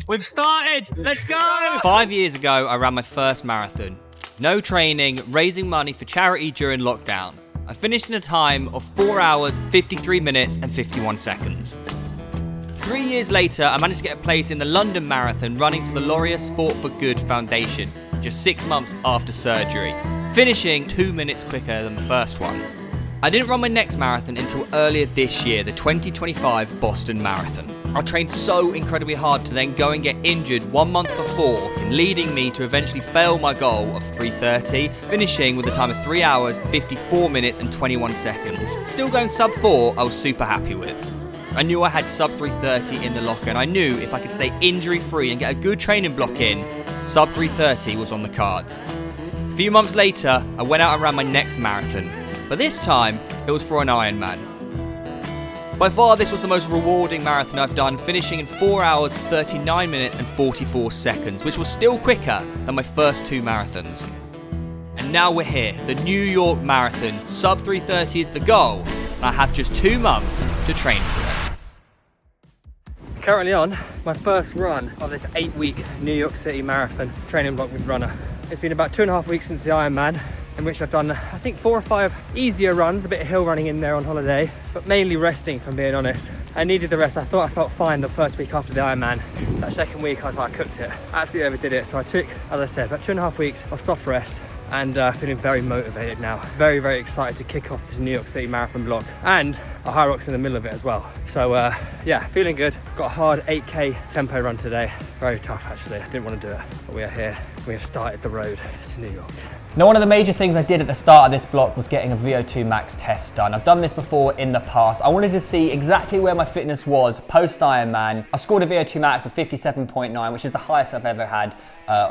We've started, let's go! 5 years ago, I ran my first marathon. No training, raising money for charity during lockdown. I finished in a time of 4 hours, 53 minutes and 51 seconds. 3 years later, I managed to get a place in the London Marathon running for the Laureate Sport for Good Foundation, just 6 months after surgery, finishing 2 minutes quicker than the first one. I didn't run my next marathon until earlier this year, the 2025 Boston Marathon. I trained so incredibly hard to then go and get injured 1 month before, leading me to eventually fail my goal of 3:30, finishing with a time of 3 hours, 54 minutes and 21 seconds. Still going sub 4, I was super happy with. I knew I had sub 3:30 in the locker, and I knew if I could stay injury free and get a good training block in, sub 3:30 was on the cards. A few months later, I went out and ran my next marathon, but this time it was for an Ironman. By far, this was the most rewarding marathon I've done, finishing in 4 hours, 39 minutes and 44 seconds, which was still quicker than my first 2 marathons. And now we're here, the New York Marathon. Sub 3:30 is the goal, and I have just 2 months to train for it. Currently on my first run of this 8-week New York City Marathon training block with Runner. It's been about 2.5 weeks since the Ironman, in which I've done, I think, 4 or 5 easier runs, a bit of hill running in there on holiday, but mainly resting, if I'm being honest. I needed the rest. I thought I felt fine the first week after the Ironman. That second week, I was like, I cooked it. Absolutely overdid it. So I took, as I said, about 2.5 weeks of soft rest, and feeling very motivated now. Very, very excited to kick off this New York City Marathon block, and a Hyrox in the middle of it as well. So yeah, feeling good. Got a hard 8K tempo run today. Very tough, actually. I didn't want to do it, but we are here. We have started the road to New York. Now, one of the major things I did at the start of this block was getting a VO2 max test done. I've done this before in the past. I wanted to see exactly where my fitness was post Ironman. I scored a VO2 max of 57.9, which is the highest I've ever had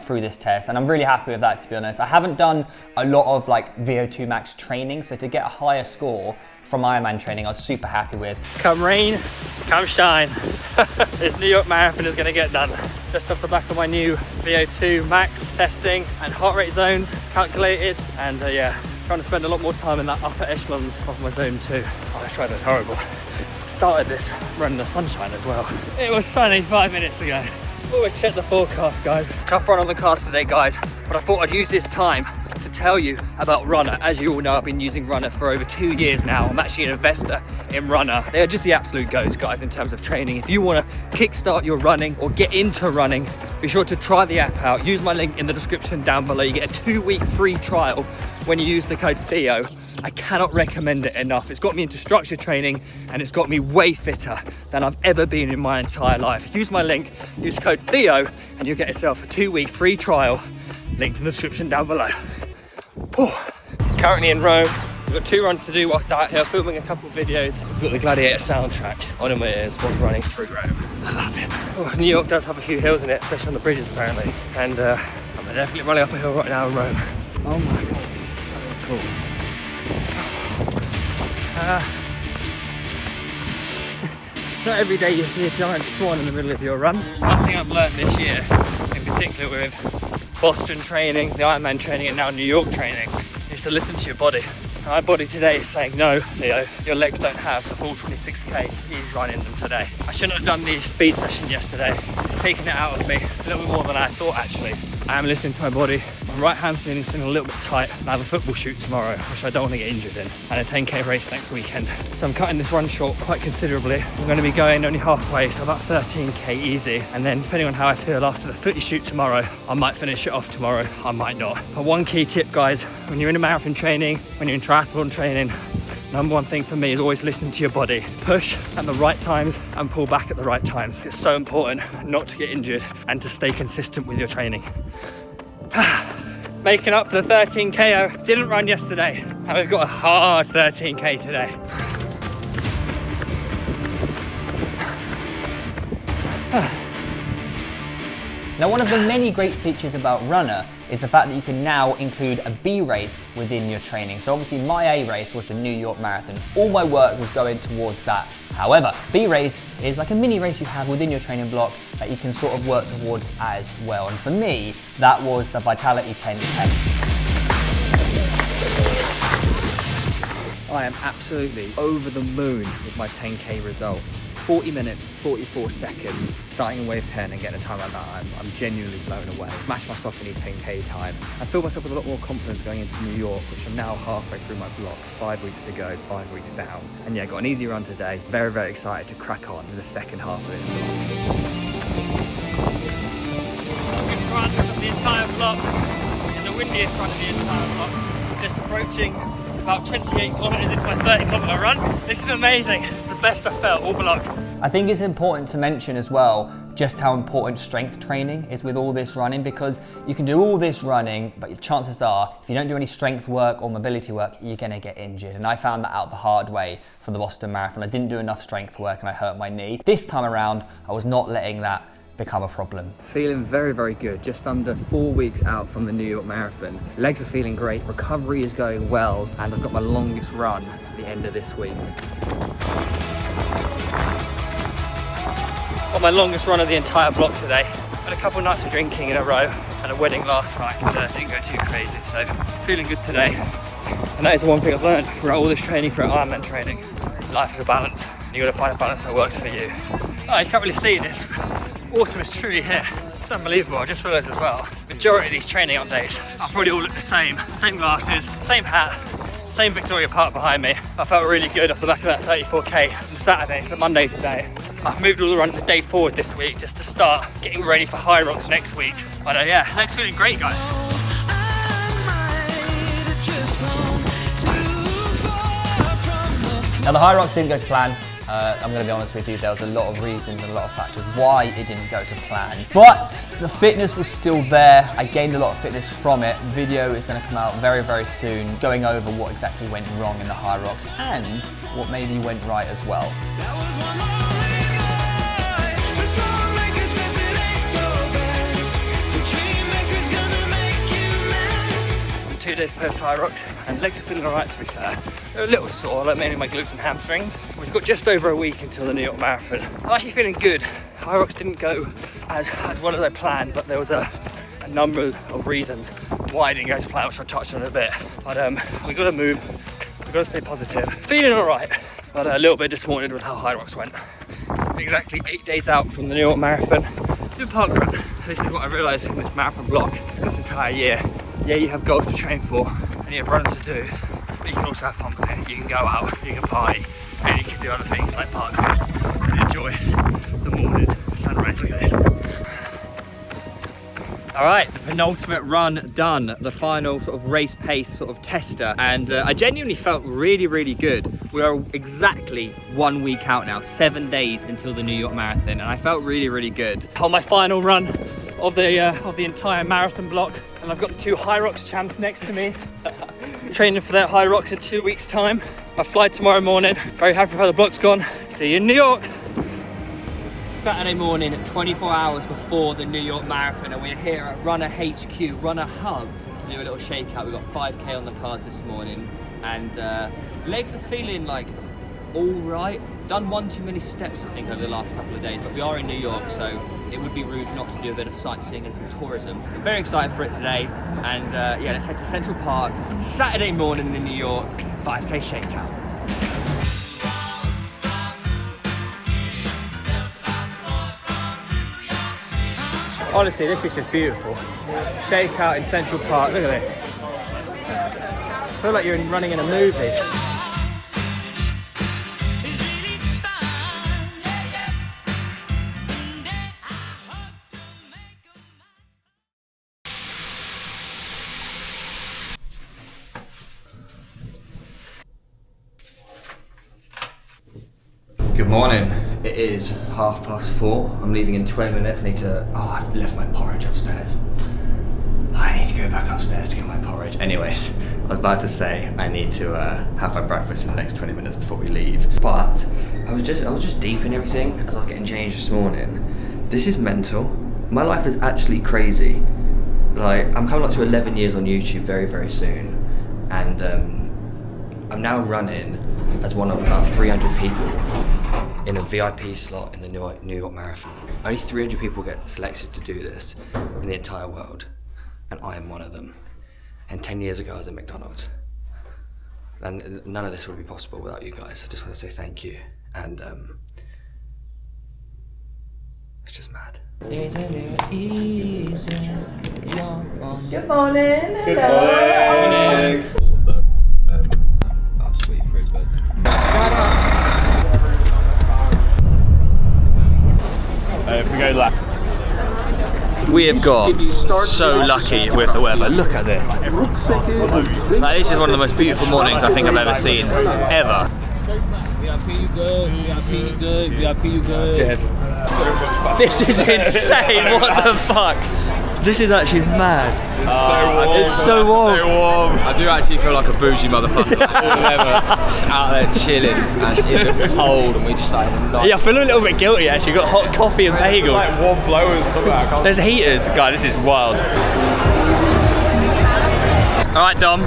through this test, and I'm really happy with that, to be honest. I haven't done a lot of like VO2 max training, so to get a higher score from Ironman training, I was super happy with. Come rain, come shine. This New York Marathon is gonna get done. Just off the back of my new VO2 max testing and heart rate zones calculated, and yeah, trying to spend a lot more time in that upper echelons of my zone 2. Oh, this weather's horrible. Started this run in the sunshine as well. It was sunny 5 minutes ago. Always check the forecast, guys. Tough run on the cards today, guys, but I thought I'd use this time to tell you about Runner. As you all know, I've been using Runner for over 2 years now. I'm actually an investor in Runner. They're just the absolute goes, guys, in terms of training. If you want to kickstart your running or get into running, be sure to try the app out. Use my link in the description down below. You get a 2-week free trial when you use the code Theo. I cannot recommend it enough. It's got me into structured training, and it's got me way fitter than I've ever been in my entire life. Use my link, use code Theo, and you'll get yourself a 2-week free trial. Linked in the description down below. Whew. Currently in Rome. We've got 2 runs to do whilst out here, filming a couple of videos. We've got the Gladiator soundtrack on in my ears whilst running through Rome. I love it. Oh, New York does have a few hills in it, especially on the bridges apparently. And I'm definitely running up a hill right now in Rome. Oh my god, this is so cool. Not every day you see a giant swan in the middle of your run. One thing I've learned this year, in particular with Boston training, the Ironman training, and now New York training, is to listen to your body. My body today is saying, no, Theo, your legs don't have the full 26k, he's running them today. I shouldn't have done the speed session yesterday. It's taken it out of me a little bit more than I thought, actually. I am listening to my body. My right hamstring is feeling a little bit tight, and I have a football shoot tomorrow, which I don't want to get injured in, and a 10k race next weekend. So I'm cutting this run short quite considerably. I'm going to be going only halfway, so about 13k easy, and then depending on how I feel after the footy shoot tomorrow, I might finish it off tomorrow, I might not. But one key tip, guys, when you're in a marathon training, when you're in triathlon training, number one thing for me is always listen to your body. Push at the right times and pull back at the right times. It's so important not to get injured and to stay consistent with your training. Making up for the 13k I didn't run yesterday, and we've got a hard 13k today. Now, one of the many great features about Runner is the fact that you can now include a B race within your training. So obviously my A race was the New York Marathon. All my work was going towards that. However, B race is like a mini race you have within your training block that you can sort of work towards as well. And for me, that was the Vitality 10K. I am absolutely over the moon with my 10k result. 40 minutes, 44 seconds, starting in wave 10 and getting a time like that, I'm genuinely blown away. Smashed myself in the 10K time. I feel myself with a lot more confidence going into New York, which I'm now halfway through my block, 5 weeks to go, 5 weeks down. And yeah, got an easy run today. Very, very excited to crack on with the second half of this block. Longest run of the entire block, and the windiest run of the entire block. Just approaching about 28 kilometers into my 30-kilometer run. This is amazing. It's the best I've felt all block. I think it's important to mention as well just how important strength training is with all this running, because you can do all this running, but your chances are if you don't do any strength work or mobility work, you're going to get injured. And I found that out the hard way for the Boston Marathon. I didn't do enough strength work and I hurt my knee. This time around, I was not letting that become a problem. Feeling very, very good. Just under 4 weeks out from the New York Marathon. Legs are feeling great, recovery is going well, and I've got my longest run at the end of this week. On my longest run of the entire block today. Had a couple nights of drinking in a row and a wedding last night, and didn't go too crazy, so feeling good today. And that is the one thing I've learned throughout all this training, throughout Ironman training. Life is a balance. You got to find a balance that works for you. Oh, you can't really see this. Autumn is truly here. It's unbelievable. I just realised as well, majority of these training updates are probably all look the same. Same glasses, same hat, same Victoria Park behind me. I felt really good off the back of that 34K on Saturday, so Monday today. I've moved all the runs a day forward this week just to start getting ready for Hyrox next week. But yeah, legs feeling great, guys. Now the Hyrox didn't go to plan. I'm going to be honest with you, there was a lot of reasons and a lot of factors why it didn't go to plan. But the fitness was still there. I gained a lot of fitness from it. The video is going to come out very, very soon, going over what exactly went wrong in the Hyrox and what maybe went right as well. 2 days post Hyrox, and legs are feeling alright, to be fair. They're a little sore, like mainly my glutes and hamstrings. We've got just over a week until the New York Marathon. I'm actually feeling good. Hyrox didn't go as well as I planned, but there was a number of reasons why I didn't go to plan, which I'll touch on in a bit. But we got to move, we've got to stay positive. Feeling alright, but a little bit disappointed with how Hyrox went. Exactly 8 days out from the New York Marathon. Do a park run. This is what I realised in this marathon block this entire year. Yeah, you have goals to train for and you have runs to do, but you can also have fun with it. You can go out, you can party, and you can do other things like parkour and enjoy the morning sunrise. Look at this. All right, the penultimate run done, the final sort of race pace sort of tester, and I genuinely felt really, really good. We are exactly 1 week out now, 7 days until the New York Marathon, and I felt really, really good. On my final run of the entire marathon block, and I've got the 2 Hyrox champs next to me. Training for that Hyrox in 2 weeks' time. I fly tomorrow morning. Very happy with how the block's gone. See you in New York. Saturday morning, 24 hours before the New York Marathon, and we're here at Runner HQ, Runner Hub, to do a little shakeout. We've got 5K on the cards this morning, and legs are feeling like all right. Done one too many steps, I think, over the last couple of days, but we are in New York, so it would be rude not to do a bit of sightseeing and some tourism. I'm very excited for it today, and yeah, let's head to Central Park, Saturday morning in New York, 5K shakeout. Honestly, this is just beautiful. Shakeout in Central Park, look at this. I feel like you're running in a movie. Good morning. It is 4:30. I'm leaving in 20 minutes. I need to, I've left my porridge upstairs. I need to go back upstairs to get my porridge. Anyways, I was about to say I need to have my breakfast in the next 20 minutes before we leave. But I was just deep in everything as I was getting changed this morning. This is mental. My life is actually crazy. Like, I'm coming up to 11 years on YouTube very, very soon. And I'm now running as one of about 300 people in a VIP slot in the New York Marathon. Only 300 people get selected to do this in the entire world, and I am one of them. And 10 years ago I was at McDonald's. And none of this would be possible without you guys. I just want to say thank you. And It's just mad. Good morning. Hello. Sweet for his birthday. If we go left. We have got so lucky with the weather. Look at this. Like, this is one of the most beautiful mornings I think I've ever seen, ever. VIP you good, VIP you good, VIP you good. Cheers. This is insane, what the fuck? This is actually mad. It's so warm. I do actually feel like a bougie motherfucker. Like, all weather, just out there chilling and in the cold, and we just like nice. Yeah, I feel a little bit guilty actually. Got hot coffee and bagels. Like warm blowers, something like that. There's heaters. Guys, this is wild. Alright, Dom.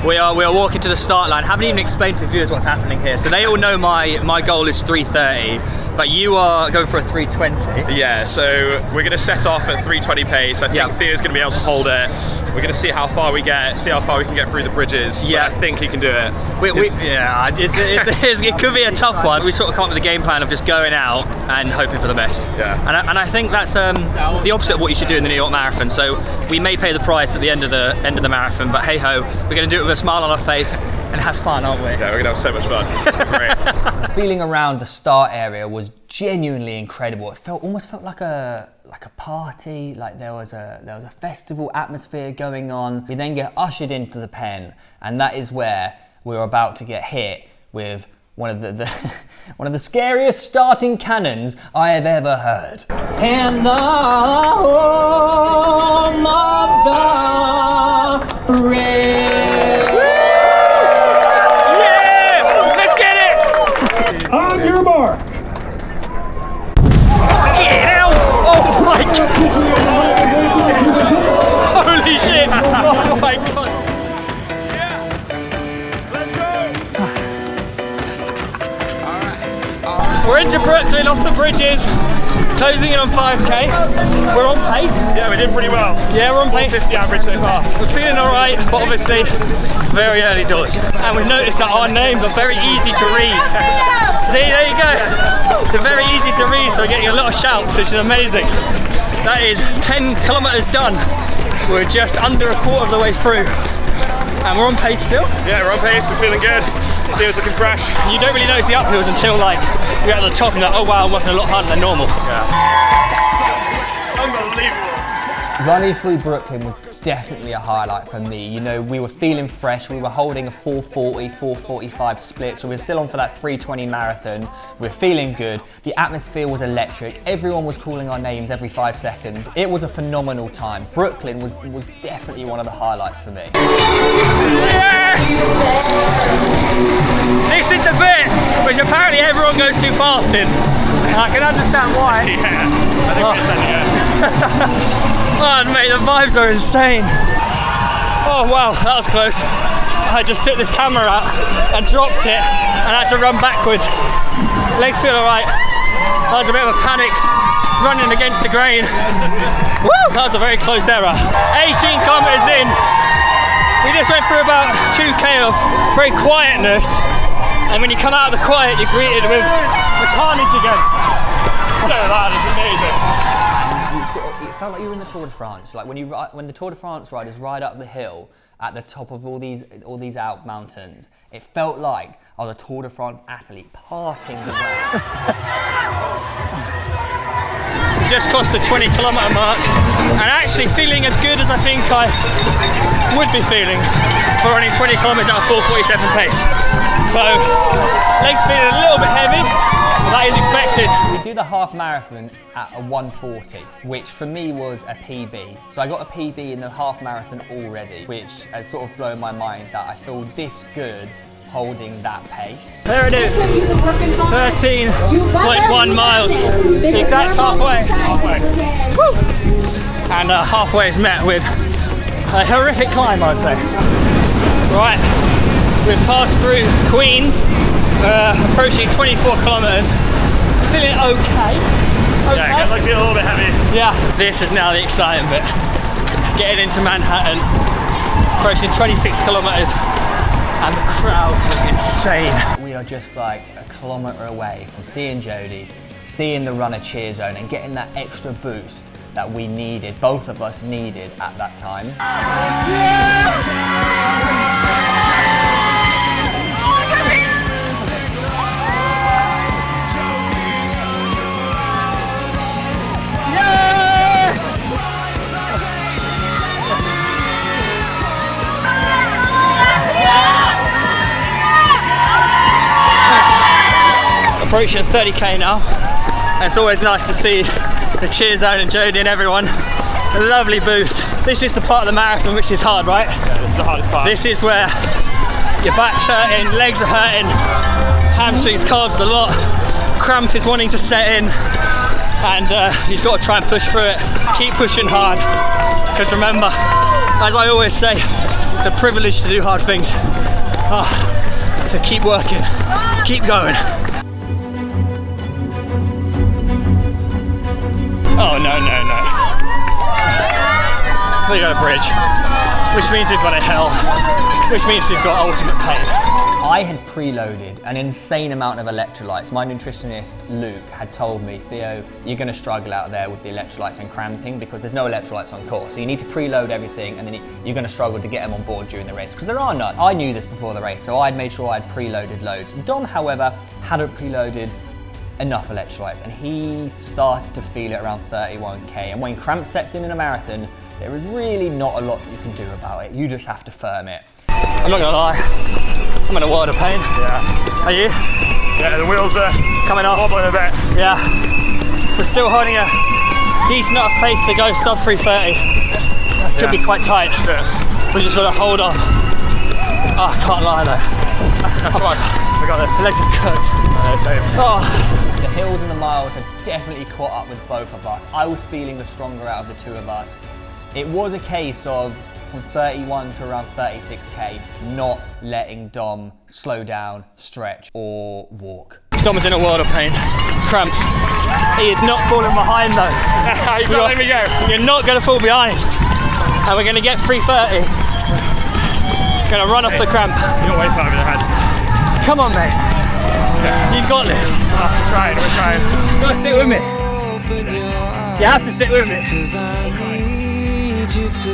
We are walking to the start line. Haven't even explained to the viewers what's happening here. So they all know my goal is 3:30, but you are going for a 3:20. Yeah, so we're going to set off at 3:20 pace. I think Theo's going to be able to hold it. We're going to see how far we get, see how far we can get through the bridges. Yeah. But I think he can do it. It could be a tough one. We sort of come up with a game plan of just going out and hoping for the best. Yeah. And I think that's the opposite of what you should do in the New York Marathon. So we may pay the price at the end of the marathon, but hey ho, we're going to do it with a smile on our face and have fun, aren't we? Yeah, we're going to have so much fun. It's gonna be great. The feeling around the start area was genuinely incredible. It almost felt like a party, like there was a festival atmosphere going on. We then get ushered into the pen, and that is where we're about to get hit with one of the scariest starting cannons I have ever heard. And the home of the red. Yeah! Let's get it! On your mark. Get out! Oh my god! Holy shit! Oh my god! We're into Brooklyn, off the bridges, closing in on 5k. We're on pace. Yeah, we did pretty well. Yeah, we're on pace. 50 average so far. We're feeling alright, but obviously very early doors. And we've noticed that our names are very easy to read. See, there you go. They're very easy to read, so we're getting a lot of shouts, which is amazing. That is 10 kilometers done. We're just under a quarter of the way through. And we're on pace still. Yeah, we're on pace, we're feeling good. Theo's looking fresh. You don't really notice the uphills until like you're at the top and you're like, oh wow, I'm working a lot harder than normal. Yeah. Unbelievable. Running through Brooklyn was definitely a highlight for me. You know, we were feeling fresh. We were holding a 4:40, 4:45 split, so we were still on for that 3:20 marathon. We were feeling good. The atmosphere was electric. Everyone was calling our names every 5 seconds. It was a phenomenal time. Brooklyn was definitely one of the highlights for me. Yeah! This is the bit which apparently everyone goes too fast in. I can understand why. Yeah, I think we're sending it. Oh mate, the vibes are insane. Oh wow, that was close. I just took this camera out and dropped it and I had to run backwards. Legs feel alright. That was a bit of a panic running against the grain. Woo! That was a very close error. 18 kilometers in. We just went through about 2k of very quietness, and when you come out of the quiet, you're greeted with the carnage again. So that is amazing. It felt like you were in the Tour de France, like when the Tour de France riders ride up the hill at the top of all these Alp mountains. It felt like I was a Tour de France athlete parting the way. Just crossed the 20 kilometre mark, and actually feeling as good as I think I would be feeling for running 20 kilometres at a 4:47 pace. So legs feeling a little bit heavy, but that is expected. We do the half marathon at a 1:40, which for me was a PB. So I got a PB in the half marathon already, which has sort of blown my mind that I feel this good holding that pace. There it is, 13.1 miles, the exact halfway. Woo! And halfway is met with a horrific climb, I'd say. Right, we've passed through Queens, approaching 24 kilometres. Feeling okay. Yeah, it looks a little bit heavy. Yeah, this is now the exciting bit. Getting into Manhattan, approaching 26 kilometres, and the crowds look insane. We are just like a kilometre away from seeing Jodie seeing the runner cheer zone and getting that extra boost that we needed, both of us needed at that time. Approaching 30k now. It's always nice to see the cheer zone and Jody and everyone. A lovely boost. This is the part of the marathon which is hard, right? Yeah, this is the hardest part. This is where your back's hurting, legs are hurting, hamstrings, calves a lot. Cramp is wanting to set in, and you've got to try and push through it. Keep pushing hard, because remember, as I always say, it's a privilege to do hard things. So keep working, keep going. Oh no, no, no. We got a bridge, which means we've got a hill, which means we've got ultimate pain. I had preloaded an insane amount of electrolytes. My nutritionist, Luke, had told me, Theo, you're gonna struggle out there with the electrolytes and cramping because there's no electrolytes on course. So you need to preload everything and then you're gonna struggle to get them on board during the race because there are none. I knew this before the race, so I'd made sure I'd preloaded loads. Dom, however, hadn't preloaded enough electrolytes and he started to feel it around 31k. And when cramp sets in a marathon, there is really not a lot you can do about it. You just have to firm it. I'm not gonna lie, I'm in a world of pain. Yeah. Are you? Yeah, the wheels are coming off. wobbling a bit. Yeah. We're still holding a decent enough pace to go sub 3:30. Could be quite tight. Yeah. We just gotta hold on. Oh, I can't lie though. Come on. We got this. The legs are cooked. Same. Oh. The hills and the miles had definitely caught up with both of us. I was feeling the stronger out of the two of us. It was a case of from 31 to around 36k, not letting Dom slow down, stretch, or walk. Dom is in a world of pain. Cramps. He is not falling behind though. He's not letting me go. You're not going to fall behind. And we're going to get 3:30. Going to run off the cramp. You got way far over the head. Come on, mate. You've got this. We're trying. You got to sit with me. You have to sit with me.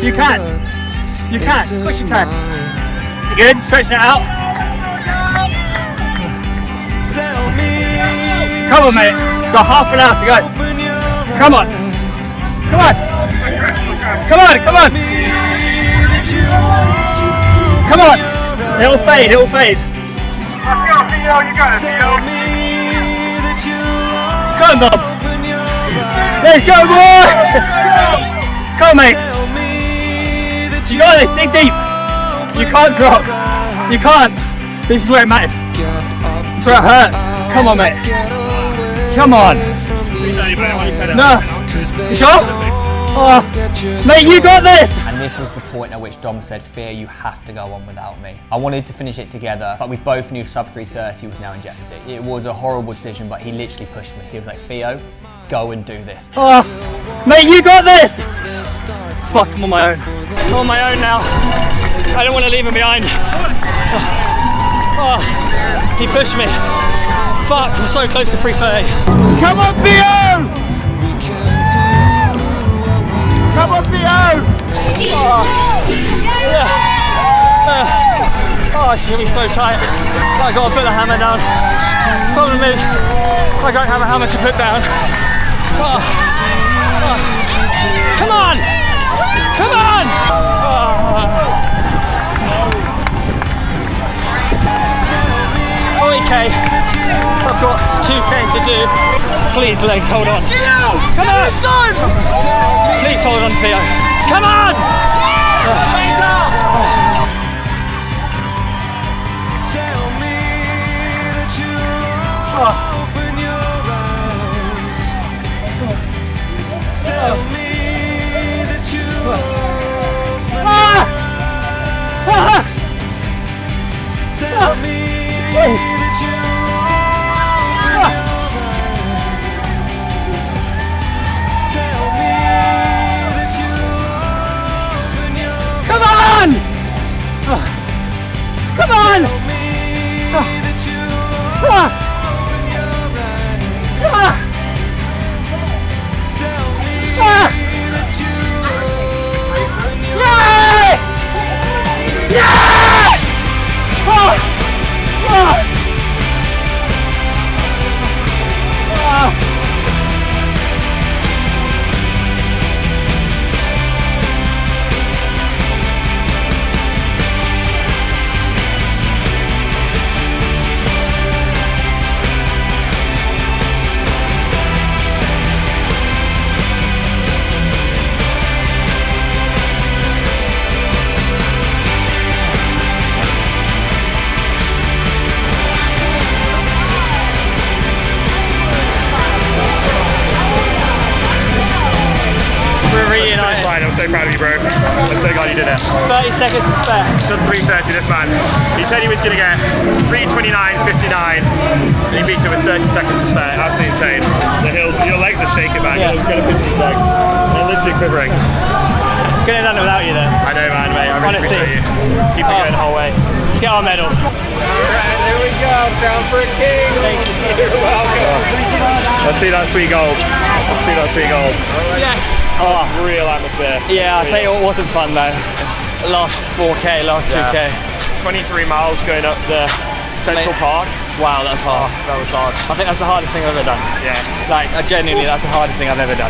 You can. You can. Of course you can. You good? Stretching it out. Come on, mate. You've got half an hour to go. Come on. Come on. Come on. Come on. Come on. It'll fade. It'll fade. Let's go, Theo. You got it, Theo. Come on, Bob. Let's go, boy. Come on, mate. You got this. Dig deep. You can't drop. You can't. This is where it matters. This is where it hurts. Come on, mate. Come on. No. You sure? Oh, mate, you got this! And this was the point at which Dom said, Theo, you have to go on without me. I wanted to finish it together, but we both knew sub 3:30 was now in jeopardy. It was a horrible decision, but he literally pushed me. He was like, Theo, go and do this. Oh, mate, you got this! Fuck, I'm on my own. I'm on my own now. I don't want to leave him behind. Oh, he pushed me. Fuck, I'm so close to 3:30. Come on, Theo! Come on, Theo! Oh, this is gonna be so tight. I gotta put the hammer down. Problem is, I don't have a hammer to put down. Come on! Come on! 40k. I've got 2k to do. Please, legs, hold on. Come on! Please hold on, Theo. Come on! Open your eyes. Tell me that you open your eyes. Tell me that you open your eyes. Tell me that you open your eyes. Come on! Come on! Tell me that you open your eyes. so proud of you, bro. I'm so glad you did it. 30 seconds to spare. Sub 3:30, this man. He said he was going to get 3:29.59, and he beat it with 30 seconds to spare. Absolutely insane. The hills, your legs are shaking, man. Yeah. Get a picture of these legs. They're literally quivering. Couldn't have done it without you though. I know, man, mate. I really Honestly. appreciate you. Keep it going the whole way. Let's get our medal. Alright, here we go. Crown for a king. Thank you. You're welcome. Let's see that sweet gold. Let's see that sweet gold. Yeah. Oh, real atmosphere. Yeah, I'll tell you what wasn't fun though. Last 4K, last 2K. 23 miles going up the Central Park. Wow, that's hard. That was hard. I think that's the hardest thing I've ever done. Yeah. Like, genuinely, that's the hardest thing I've ever done.